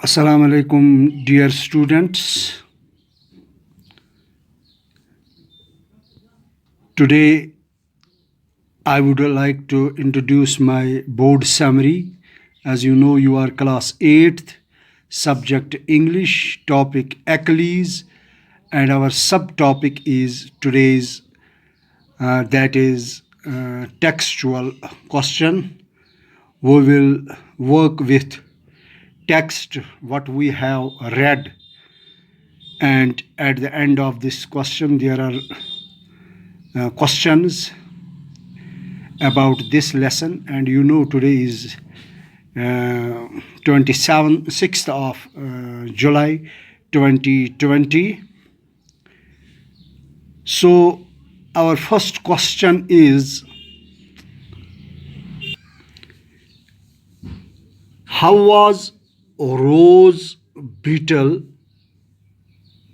Assalamu alaikum, dear students. Today, I would like to introduce my board summary. As you know, you are class 8th, subject English, topic Achilles, and our subtopic is today's, that is textual question. We will work with text, what we have read, and at the end of this question there are questions about this lesson. And you know, today is 6th of July 2020. So our first question is, how was Rose Beetle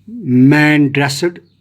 man dressed?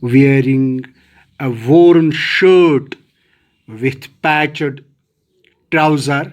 wearing a worn shirt with patched trouser.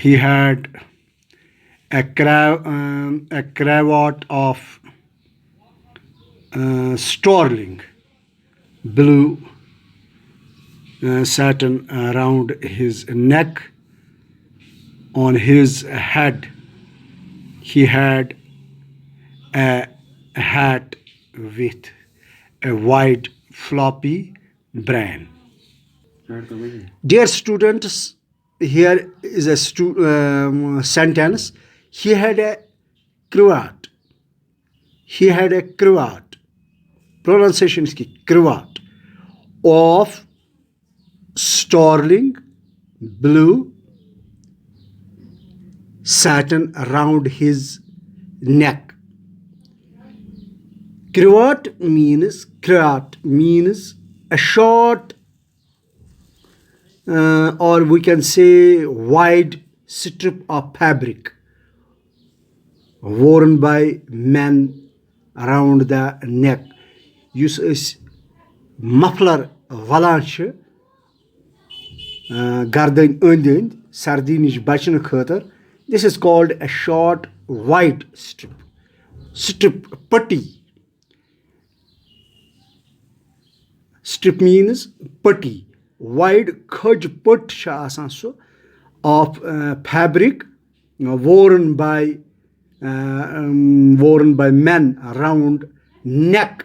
he had a cravat of sterling blue satin around his neck. On his head he had a hat with a wide floppy brim. Dear students, here is a sentence. He had a cravat. He had a cravat. Pronunciation is cravat of sterling blue satin around his neck. Cravat means a short or we can say wide strip of fabric worn by men around the neck. Yus is muffler valanche garden öndend sardinish bachne khater. This is called a short wide strip putty. Strip means putty. Wide khaj put of fabric worn by men around neck.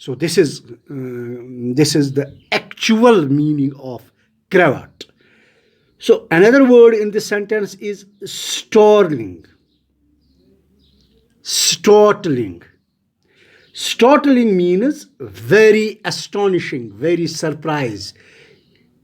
So this is the actual meaning of cravat. So another word in this sentence is startling. Startling means very astonishing, very surprise.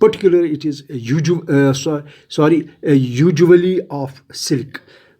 Particular it is usually of silk.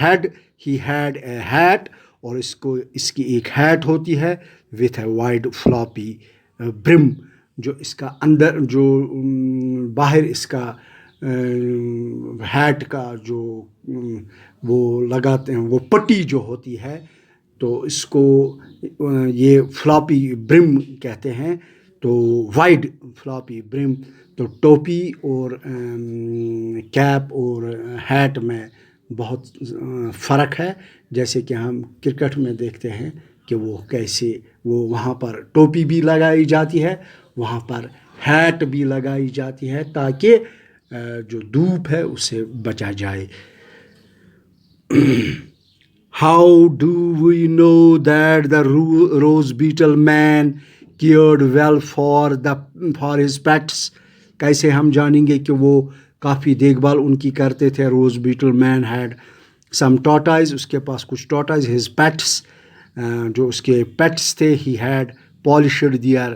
head he had a hat, اور اس کی ایک heat ہوتی ہے with a wide floppy brim, جو اس کا اندر جو باہر اس کا ہیٹ کا جو وہ لگاتے ہیں وہ پٹی جو ہوتی ہے، تو اس کو یہ فلاپی برم کہتے ہیں. تو وائڈ فلاپی برم، تو ٹوپی اور کیپ اور ہیٹ میں بہت فرق ہے. جیسے کہ ہم کرکٹ میں دیکھتے ہیں کہ وہ کیسے وہ وہاں پر ٹوپی بھی لگائی جاتی ہے، وہاں پر ہیٹ بھی لگائی جاتی ہے تاکہ جو دھوپ ہے اس سے بچا جائے. How do we know that the rose beetle man cared well for his pets? کیسے ہم جانیں گے کہ وہ کافی دیکھ بھال ان کی کرتے تھے؟ روز بیٹل مین ہیڈ سم ٹارٹائز، اس کے پاس کچھ ٹارٹائز. ہز پیٹس، جو اس کے پیٹس تھے. He had polished their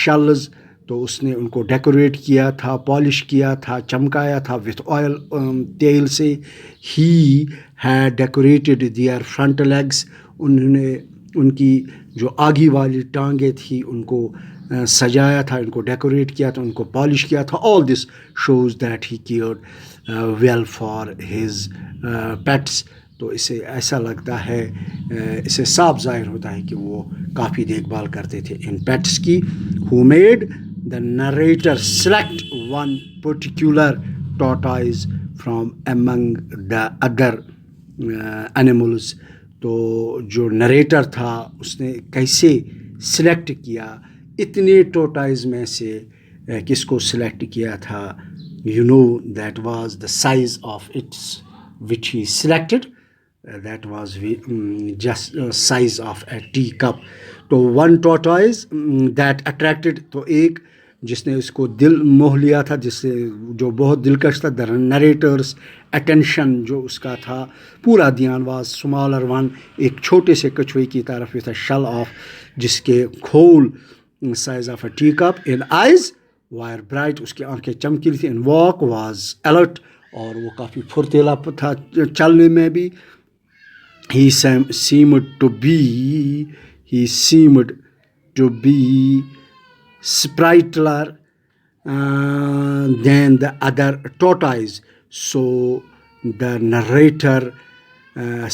shells, تو اس نے ان کو ڈیکوریٹ کیا تھا، پالش کیا تھا، چمکایا تھا وتھ آئل، تیل سے. He had decorated their front legs, انہوں نے ان کی جو آگی والی ٹانگیں تھیں ان کو سجایا تھا، ان کو ڈیکوریٹ کیا تھا، ان کو پالش کیا تھا. All this shows that he cared well for his pets. تو اسے ایسا لگتا ہے، اسے صاف ظاہر ہوتا ہے کہ وہ کافی دیکھ بھال کرتے تھے ان پیٹس کی. Who made the narrator select one particular tortoise from among the other animals. تو جو نریٹر تھا اس نے کیسے سلیکٹ کیا اتنے ٹورٹائز میں سے کس کو سلیکٹ کیا تھا؟ you know that was the size of its which he selected. That was just size of a teacup. تو one tortoise that attracted، تو ایک جس نے اس کو دل موہ لیا تھا، جس سے جو بہت دلکش تھا. the narrator's attention، جو اس کا تھا پورا دھیان، was smaller one، ایک چھوٹے سے کچھوے کی طرف، with a shell of، جس کے کھول size of a teacup. in eyes were bright، اس کی آنکھیں چمکیلی تھی. in walk was alert، اور وہ کافی پھرتیلا تھا چلنے میں بھی. he seemed to be sprightlier than the other tortoise, so the narrator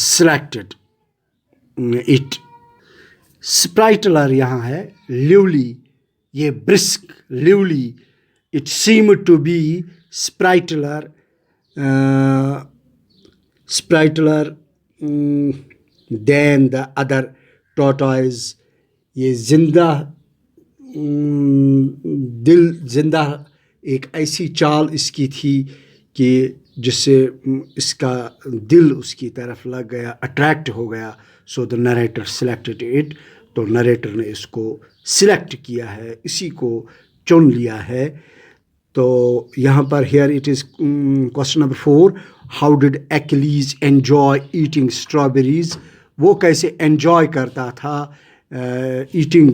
selected it. sprightlier یہاں ہے lively، یہ brisk lively. it seemed to be sprightlier than the other tortoise. یہ زندہ دل، زندہ ایک ایسی چال اس کی تھی کہ جس سے اس کا دل اس کی طرف لگ گیا، اٹریکٹ ہو گیا. سو دا نریٹر سلیکٹڈ اٹ، تو نریٹر نے اس کو سلیکٹ کیا ہے، اسی کو چن لیا ہے. تو یہاں پر here it is question number 4. How did Achilles enjoy eating strawberries? وہ کیسے انجوائے کرتا تھا ایٹنگ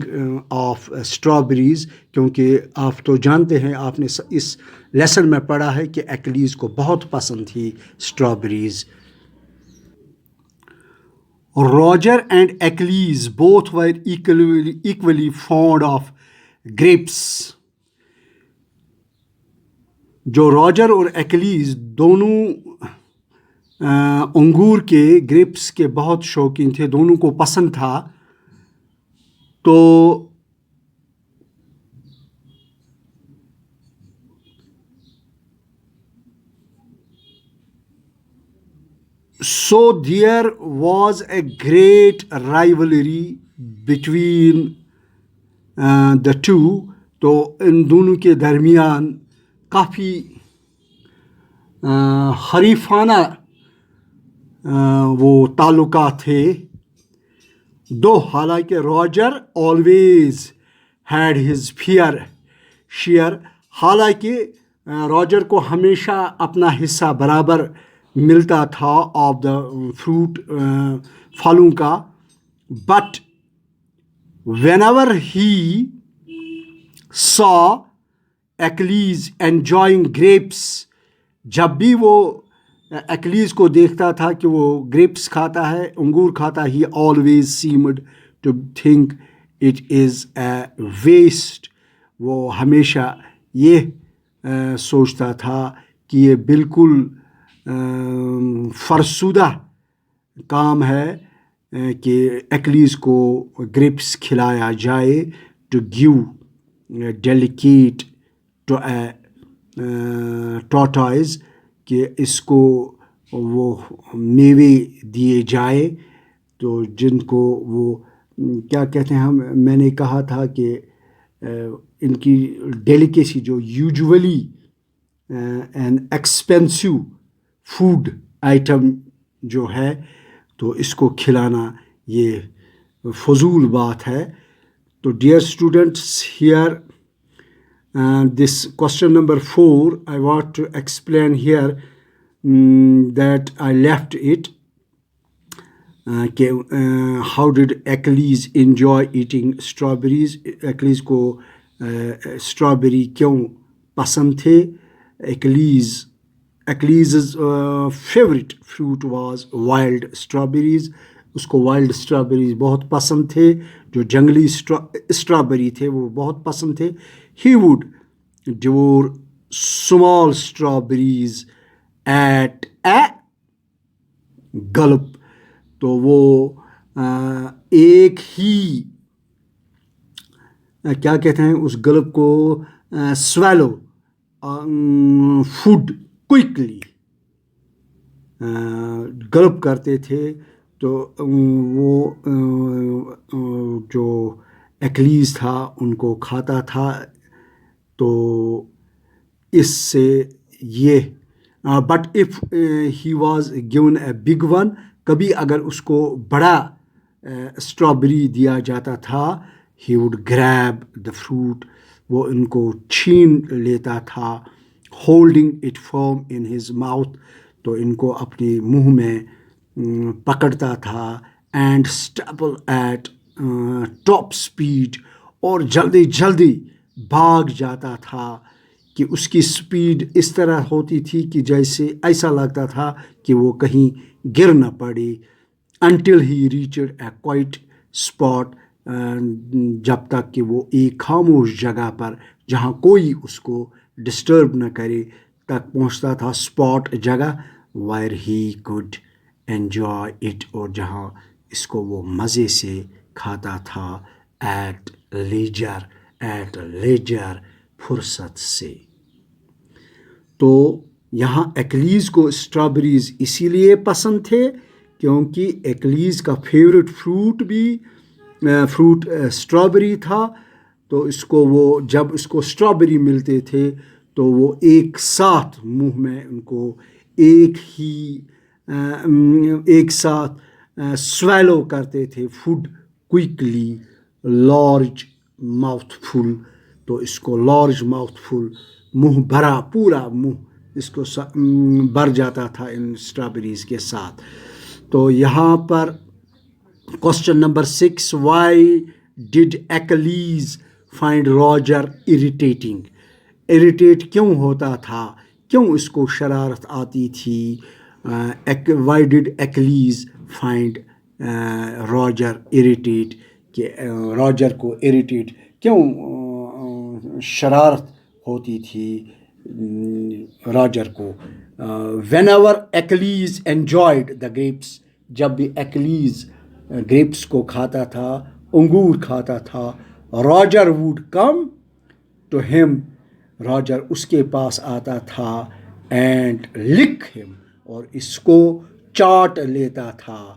آف اسٹرابیریز؟ کیونکہ آپ تو جانتے ہیں، آپ نے اس لیسن میں پڑھا ہے کہ ایکلیز کو بہت پسند تھی strawberries. Roger and Achilles both were equally fond of grapes. جو روجر اور ایکلیز دونوں انگور کے، گریپس کے بہت شوقین تھے، دونوں کو پسند تھا. تو so there was a great rivalry between the two. تو ان دونوں کے درمیان کافی حریفانہ وہ تعلقات تھے. دو حالانکہ Roger always had his fair share، حالانکہ روجر کو ہمیشہ اپنا حصہ برابر ملتا تھا آف دا فروٹ، پھلوں کا. But when ever he saw eclairs enjoying grapes، جب بھی وہ ایکلیز کو دیکھتا تھا کہ وہ گریپس کھاتا ہے, انگور کھاتا, he always seemed to think it is a waste. وہ ہمیشہ یہ سوچتا تھا کہ یہ بالکل فرسودہ کام ہے کہ ایکلیز کو گریپس کھلایا جائے, ٹو گیو ڈیلیکیٹ ٹو اے ٹورٹوائز, کہ اس کو وہ میوے دیے جائے تو جن کو وہ کیا کہتے ہیں, میں نے کہا تھا کہ ان کی ڈیلیکیسی جو یوجولی این ایکسپینسو فوڈ آئٹم جو ہے, تو اس کو کھلانا یہ فضول بات ہے. تو dear students, here this question number 4, I want to explain here that I left it. How did Achilles enjoy eating strawberries? Achilles کو strawberry کیوں پسند تھے؟ Achilles' favorite fruit was wild strawberries. اس کو وائلڈ اسٹرابیریز بہت پسند تھے, جو جنگلی اسٹرابیری تھے وہ بہت پسند تھے. He would devour small strawberries at a gulp. تو وہ ایک ہی کیا کہتے ہیں اس گلپ کو, swallow food quickly, گلپ کرتے تھے. تو وہ جو ایکلیز تھا ان کو کھاتا تھا. تو اس سے یہ but if he was given a big one, کبھی اگر اس کو بڑا اسٹرابری دیا جاتا تھا, ہی وڈ گریب دا فروٹ, وہ ان کو چھین لیتا تھا, holding it firm in his mouth, تو ان کو اپنے منہ میں پکڑتا تھا. And staple at top speed, اور جلدی جلدی بھاگ جاتا تھا کہ اس کی سپیڈ اس طرح ہوتی تھی کہ جیسے ایسا لگتا تھا کہ وہ کہیں گر نہ پڑے. Until he reached a quite spot, جب تک کہ وہ ایک خاموش جگہ پر جہاں کوئی اس کو ڈسٹرب نہ کرے تک پہنچتا تھا. اسپاٹ جگہ, wire he could enjoy it, اور جہاں اس کو وہ مزے سے کھاتا تھا. ایٹ لیجر, فرصت سے. تو یہاں ایکلیز کو اسٹرابریز اسی لیے پسند تھے کیونکہ ایکلیز کا فیوریٹ فروٹ اسٹرابری تھا. تو اس کو وہ جب اس کو اسٹرابری ملتے تھے تو وہ ایک ساتھ منہ میں ان کو ایک ساتھ سویلو کرتے تھے فوڈ کوئکلی, لارج ماؤتھ فل. تو اس کو لارج ماؤتھ فل, منہ بھرا, پورا منہ اس کو بھر جاتا تھا ان اسٹرابریز کے ساتھ. تو یہاں پر question number 6, why did Achilles find Roger irritating? Irritate کیوں ہوتا تھا, کیوں اس کو شرارت آتی تھی؟ Why did Achilles find Roger irritate, کہ راجر کو اریٹیٹ کیوں شرارت ہوتی تھی راجر کو. Whenever Achilles enjoyed the grapes, جب بھی ایکلیز گریپس کو کھاتا تھا, انگور کھاتا تھا, راجر ووڈ کم ٹو ہم, راجر اس کے پاس آتا تھا, اینڈ لک ہم, اور اس کو چاٹ لیتا تھا.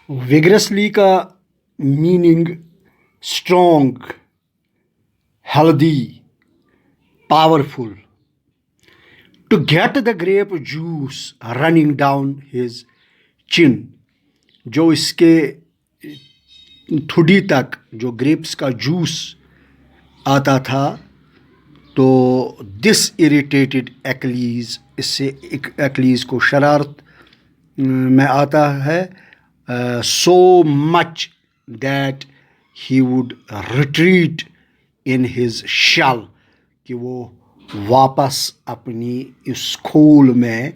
ویگرسلی کا meaning strong, healthy, powerful. To get the grape juice running down his chin, جو اس کے ٹھڈی تک جو گریپس کا جوس آتا تھا, تو دس اریٹیٹڈ ایکلیز, اس سے ایکلیز کو شرارت میں آتا ہے. So much that he would retreat in his shell, کہ وہ واپس اپنی اس کھول میں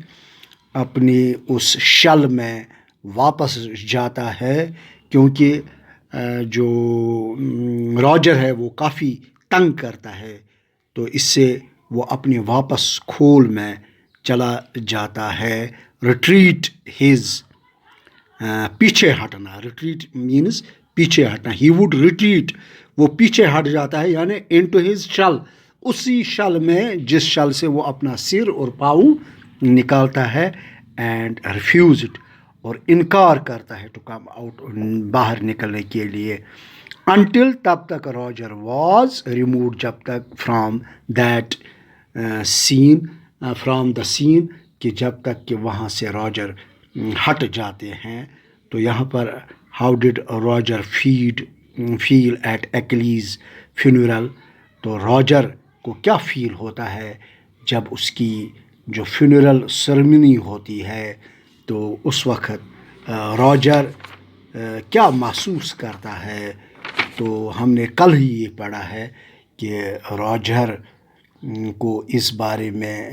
اپنی اس شل میں واپس جاتا ہے، کیونکہ جو راجر ہے وہ کافی تنگ کرتا ہے، تو اس سے وہ اپنے واپس کھول میں چلا جاتا ہے. ریٹریٹ ہز پیچھے ہٹنا. ریٹریٹ مینز پیچھے ہٹنا. ہی وڈ ریٹریٹ، وہ پیچھے ہٹ جاتا ہے، یعنی انٹو ہز شل، اسی شل میں جس شل سے وہ اپنا سر اور پاؤں نکالتا ہے. اینڈ ریفیوزڈ، اور انکار کرتا ہے ٹو کم آؤٹ، باہر نکلنے کے لیے. انٹل، تب تک راجر واز ریموڈ، جب تک from that scene, from the scene, کہ جب تک کہ وہاں سے راجر ہٹ جاتے ہیں. تو یہاں پر how did Roger feel at Achilles funeral, تو راجر کو کیا فیل ہوتا ہے جب اس کی جو فنیورل سرمنی ہوتی ہے، تو اس وقت راجر کیا محسوس کرتا ہے. تو ہم نے کل ہی یہ پڑھا ہے کہ راجر کو اس بارے میں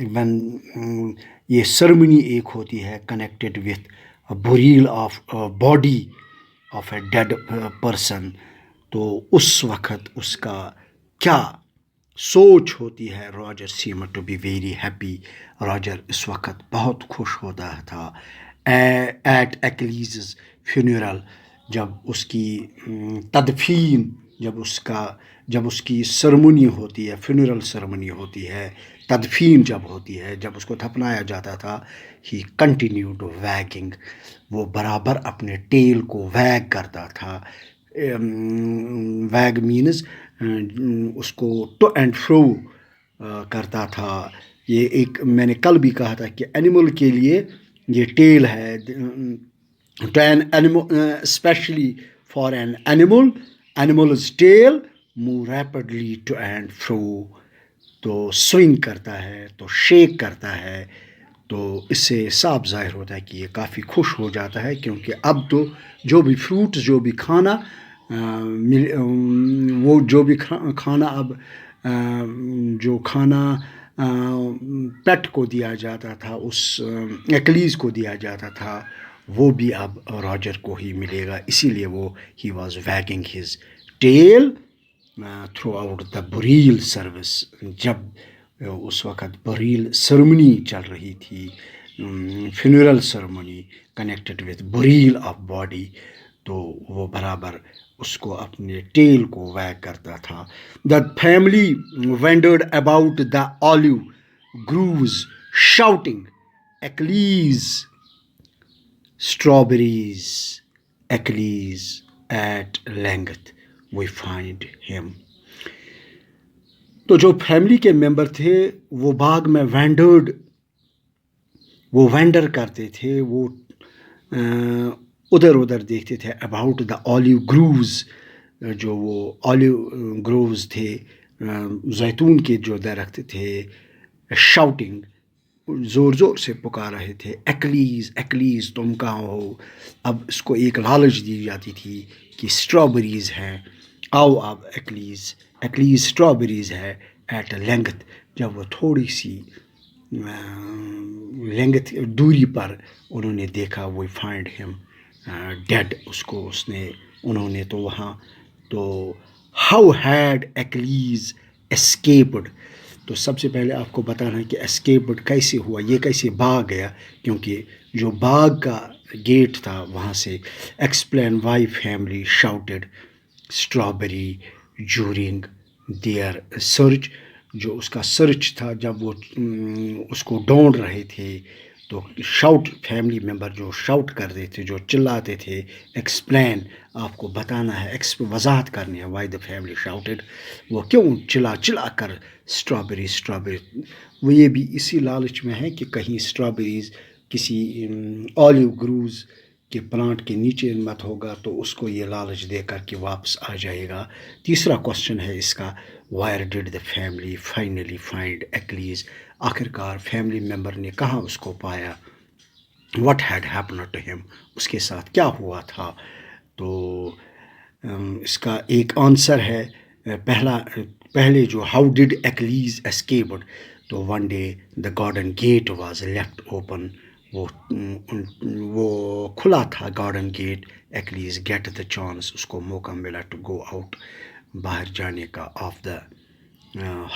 یہ سرمنی ایک ہوتی ہے connected with burial of body of a dead person. تو اس وقت اس کا کیا سوچ ہوتی ہے. Roger seemed to be very happy, Roger اس وقت بہت خوش ہوتا تھا. ایٹ ایکلیزز فنیورل، جب اس کی تدفین، جب اس کی سرمنی ہوتی ہے، فنیورل سرمنی ہوتی ہے، تدفین جب ہوتی ہے، جب اس کو دفنایا جاتا تھا. ہی کنٹینیوڈ ویگنگ، وہ برابر اپنے ٹیل کو ویگ کرتا تھا. ویگ مینز اس کو ٹو اینڈ فرو کرتا تھا. یہ ایک میں نے کل بھی کہا تھا کہ اینیمل کے لیے یہ ٹیل ہے. To an animal, specially for an animals tail move rapidly to and fro, تو سوئنگ کرتا ہے، تو شیک کرتا ہے. تو اس سے صاف ظاہر ہوتا ہے کہ یہ کافی خوش ہو جاتا ہے، کیونکہ اب تو جو بھی فروٹس، جو بھی کھانا وہ جو بھی کھانا اب جو کھانا پیٹ کو دیا جاتا تھا، اس ایکلیز کو دیا جاتا تھا، وہ بھی اب راجر کو ہی ملے گا. اسی لیے وہ he was wagging his tail throughout the burial service. جب اس وقت بریل سرمنی چل رہی تھی، funeral ceremony connected with burial of body, تو وہ برابر اس کو اپنے ٹیل کو ویگ کرتا تھا. The family wandered about the olive groves shouting Achilles strawberries, Achilles at length we find him. تو جو فیملی کے ممبر تھے وہ باغ میں وہ وینڈر کرتے تھے، وہ ادھر ادھر دیکھتے تھے. اباؤٹ دا آلیو گرووز، جو وہ آلیو گرووز تھے، زیتون کے جو درخت تھے. شاؤٹنگ، زور زور سے پکار رہے تھے، ایکلیز ایکلیز تم کہاں ہو. اب اس کو ایک لالچ دی جاتی تھی کہ اسٹرابریز ہیں، آؤ اب ایکلیز اسٹرابریز ہے. ایٹ لینگتھ، جب وہ تھوڑی سی لینگتھ دوری پر انہوں نے دیکھا، وی فائنڈ ہم ڈیڈ، انہوں نے تو وہاں. تو ہاؤ ہیڈ ایکلیز اسکیپڈ، تو سب سے پہلے آپ کو بتانا ہے کہ اسکیپڈ کیسے ہوا، یہ کیسے بھاگ گیا. کیونکہ جو باغ کا گیٹ تھا وہاں سے. Explain why family shouted strawberry during their search, جو اس کا سرچ تھا، جب وہ اس کو ڈھونڈ رہے تھے، تو شاؤٹ، فیملی ممبر جو شاؤٹ کر رہے تھے، جو چلاتے تھے. ایکسپلین، آپ کو بتانا ہے، وضاحت کرنی ہے. وائی دا فیملی شاؤٹڈ، وہ کیوں چلا کر اسٹرابری. وہ یہ بھی اسی لالچ میں ہے کہ کہیں اسٹرابریز کسی آلیو گروز کے پلانٹ کے نیچے مت ہوگا، تو اس کو یہ لالچ دے کر کے واپس آ جائے گا. تیسرا کوشچن ہے اس کا، where did the family finally find Achilles, آخر کار فیملی ممبر نے کہاں اس کو پایا. واٹ ہیڈ ہیپنڈ ٹو ہم، اس کے ساتھ کیا ہوا تھا. تو اس کا ایک آنسر ہے، پہلے جو ہاؤ ڈڈ ایکلیز اسکیپڈ، تو one day the garden gate was left open, وہ کھلا تھا garden gate, Achilles got the chance, اس کو موقع ملا ٹو گو آؤٹ، باہر جانے کا، آف دا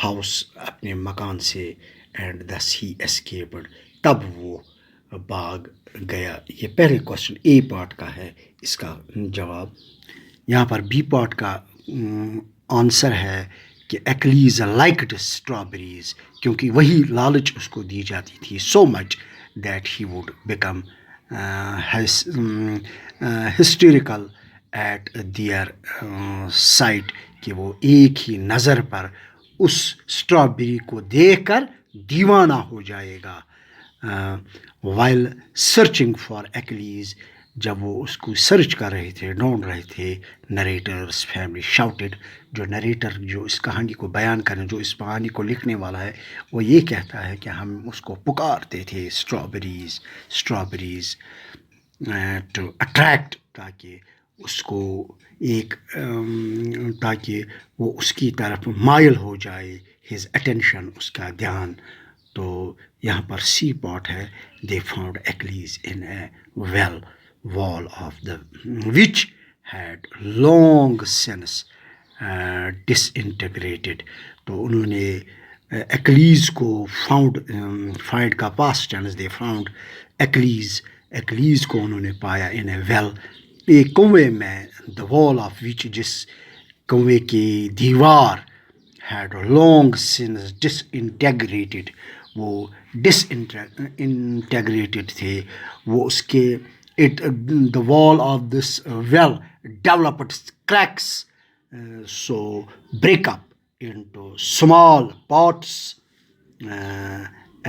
ہاؤس، اپنے مکان سے، اینڈ دس ہی اسکیپڈ، تب وہ بھاگ گیا۔ یہ پہلے کوشچن اے پارٹ کا ہے، اس کا جواب۔ یہاں پر بی پارٹ کا آنسر ہے کہ ایکلیز لائکڈ اسٹرابیریز، کیونکہ وہی لالچ اس کو دی جاتی تھی، so much that he would become hysterical at their sight, کہ وہ ایک ہی نظر پر اس اسٹرابیری کو دیکھ کر دیوانہ ہو جائے گا۔ وائل سرچنگ فار ایکلیز، جب وہ اس کو سرچ کر رہے تھے، ڈھونڈ رہے تھے، نریٹرس فیملی شاؤٹڈ، جو نریٹر جو اس کہانی کو بیان کریں، جو اس کہانی کو لکھنے والا ہے، وہ یہ کہتا ہے کہ ہم اس کو پکارتے تھے اسٹرابیریز ٹو اٹریکٹ، تاکہ اس کو ایک تاکہ وہ اس کی طرف مائل ہو جائے، ہز اٹینشن، اس کا دھیان۔ تو یہاں پر سی پارٹ ہے، they found Achilles in a veil wall of the which had long since disintegrated، تو انہوں نے ایکلیز کو فائنڈ کا پاسٹ ٹینس، دے فاؤنڈ ایکلیز کو انہوں نے پایا ان اے ویل، ایک کنویں میں، the wall of which، جس کنویں کی دیوار، had long since disintegrated، وہ ڈس انٹیگریٹڈ تھے، وہ اس کے the wall of this well developed cracks, so break up into small parts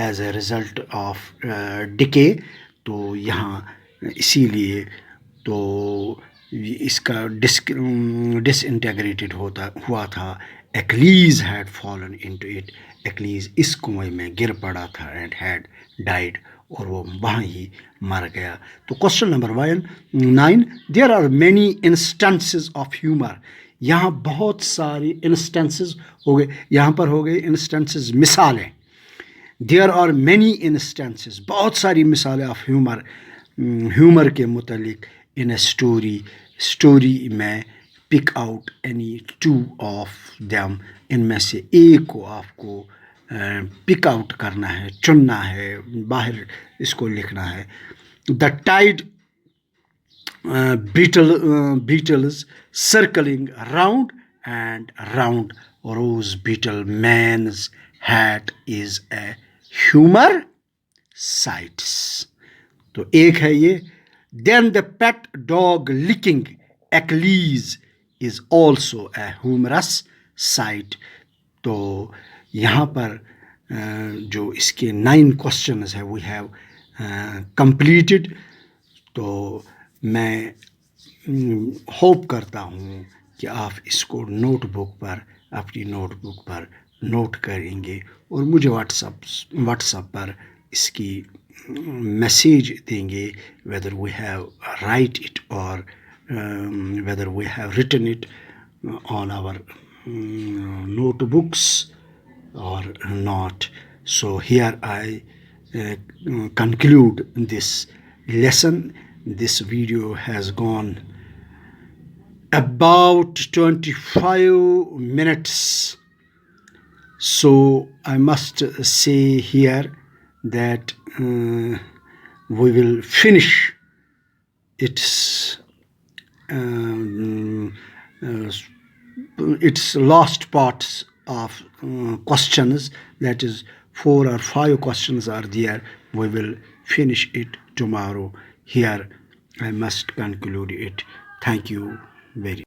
as a result of decay۔ تو یہاں اسی لیے تو اس کا ڈس انٹیگریٹڈ ہوا تھا۔ Achilles had fallen into it, Achilles اس کنویں میں گر پڑا تھا، اینڈ ہیڈ ڈائڈ، اور وہ وہاں ہی مر گیا۔ تو question number 9، there are many instances of humour, یہاں بہت ساری انسٹنسز ہو گئے، یہاں پر ہو گئے انسٹنسز مثالیں، دیر آر مینی انسٹنسز بہت ساری مثالیں آف ہیومر کے متعلق، ان اے اسٹوری میں، pick out any two of them, ان میں سے ایک کو آپ کو پک آؤٹ کرنا ہے، چننا ہے، باہر اس کو لکھنا ہے۔ The tied beetles circling round and round, rose beetle man's hat is a humour sights, تو ایک ہے یہ۔ Then the pet dog looking Achilles is also a humorous sight, تو یہاں پر جو اس کے 9 کوشچنز ہیں، وی ہیو کمپلیٹڈ۔ تو میں ہوپ کرتا ہوں کہ آپ اس کو اپنی نوٹ بک پر نوٹ کریں گے، اور مجھے واٹس اپ پر اس کی میسیج دیں گے، whether we have write it or whether we have written it on our notebooks or not. So here I conclude this lesson. This video has gone about 25 minutes. So I must say here that we will finish its last parts of questions, that is 4 or 5 questions are there. We will finish it tomorrow. Here I must conclude it. Thank you very much.